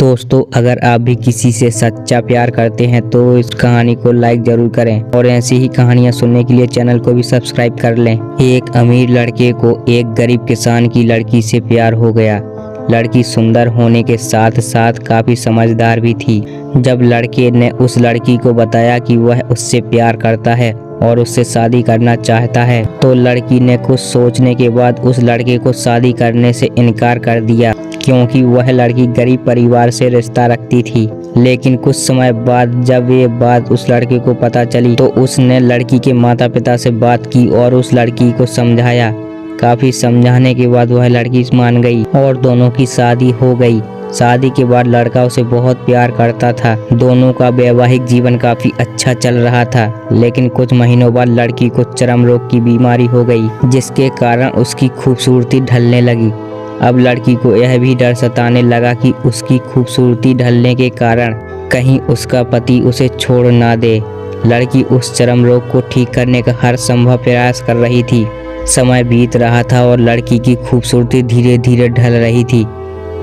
दोस्तों, अगर आप भी किसी से सच्चा प्यार करते हैं तो इस कहानी को लाइक जरूर करें और ऐसी ही कहानियां सुनने के लिए चैनल को भी सब्सक्राइब कर लें। एक अमीर लड़के को एक गरीब किसान की लड़की से प्यार हो गया। लड़की सुंदर होने के साथ साथ काफी समझदार भी थी। जब लड़के ने उस लड़की को बताया कि वह उससे प्यार करता है और उससे शादी करना चाहता है, तो लड़की ने कुछ सोचने के बाद उस लड़के को शादी करने से इनकार कर दिया, क्योंकि वह लड़की गरीब परिवार से रिश्ता रखती थी। लेकिन कुछ समय बाद जब ये बात उस लड़के को पता चली तो उसने लड़की के माता पिता से बात की और उस लड़की को समझाया। काफी समझाने के बाद वह लड़की मान गई और दोनों की शादी हो गई। शादी के बाद लड़का उसे बहुत प्यार करता था। दोनों का वैवाहिक जीवन काफी अच्छा चल रहा था। लेकिन कुछ महीनों बाद लड़की को चर्म रोग की बीमारी हो गई, जिसके कारण उसकी खूबसूरती ढलने लगी। अब लड़की को यह भी डर सताने लगा कि उसकी खूबसूरती ढलने के कारण कहीं उसका पति उसे छोड़ ना दे। लड़की उस चर्म रोग को ठीक करने का हर संभव प्रयास कर रही थी। समय बीत रहा था और लड़की की खूबसूरती धीरे धीरे ढल रही थी।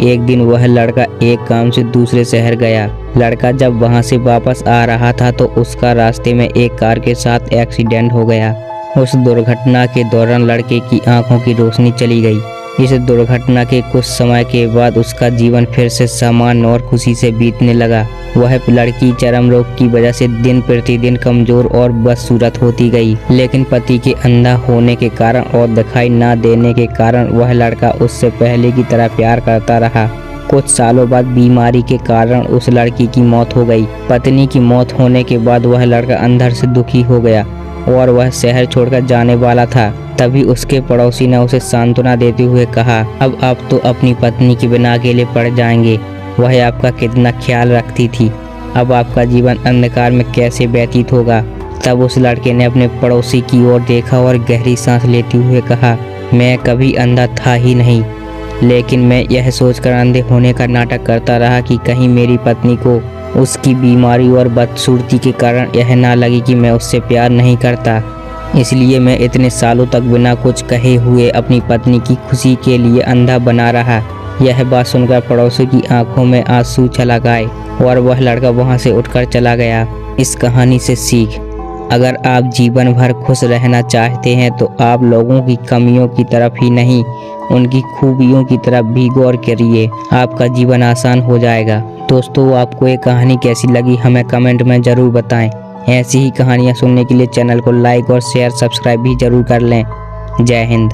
एक दिन वह लड़का एक काम से दूसरे शहर गया। लड़का जब वहां से वापस आ रहा था तो उसका रास्ते में एक कार के साथ एक्सीडेंट हो गया। उस दुर्घटना के दौरान लड़के की आंखों की रोशनी चली गई। इस दुर्घटना के कुछ समय के बाद उसका जीवन फिर से सामान्य और खुशी से बीतने लगा। वह लड़की चर्म रोग की वजह से दिन प्रतिदिन कमजोर और बदसूरत होती गई। लेकिन पति के अंधा होने के कारण और दिखाई ना देने के कारण वह लड़का उससे पहले की तरह प्यार करता रहा। कुछ सालों बाद बीमारी के कारण उस लड़की की मौत हो गई। पत्नी की मौत होने के बाद वह लड़का अंदर से दुखी हो गया और वह शहर छोड़कर जाने वाला था। तभी उसके पड़ोसी ने उसे सांत्वना देते हुए कहा, अब आप तो अपनी पत्नी के बिना अकेले पड़ जाएंगे। वह आपका कितना ख्याल रखती थी। अब आपका जीवन अंधकार में कैसे व्यतीत होगा। तब उस लड़के ने अपने पड़ोसी की ओर देखा और गहरी सांस लेते हुए कहा, मैं कभी अंधा था ही नहीं, लेकिन मैं यह सोचकर अंधे होने का नाटक करता रहा कि कहीं मेरी पत्नी को उसकी बीमारी और बदसूरती के कारण यह ना लगे कि मैं उससे प्यार नहीं करता। इसलिए मैं इतने सालों तक बिना कुछ कहे हुए अपनी पत्नी की खुशी के लिए अंधा बना रहा। यह बात सुनकर पड़ोसी की आंखों में आंसू छलक आए और वह लड़का वहां से उठकर चला गया। इस कहानी से सीख, अगर आप जीवन भर खुश रहना चाहते हैं तो आप लोगों की कमियों की तरफ ही नहीं, उनकी खूबियों की तरफ भी गौर करिए। आपका जीवन आसान हो जाएगा। दोस्तों, आपको ये कहानी कैसी लगी हमें कमेंट में ज़रूर बताएं। ऐसी ही कहानियाँ सुनने के लिए चैनल को लाइक और शेयर सब्सक्राइब भी जरूर कर लें। जय हिंद।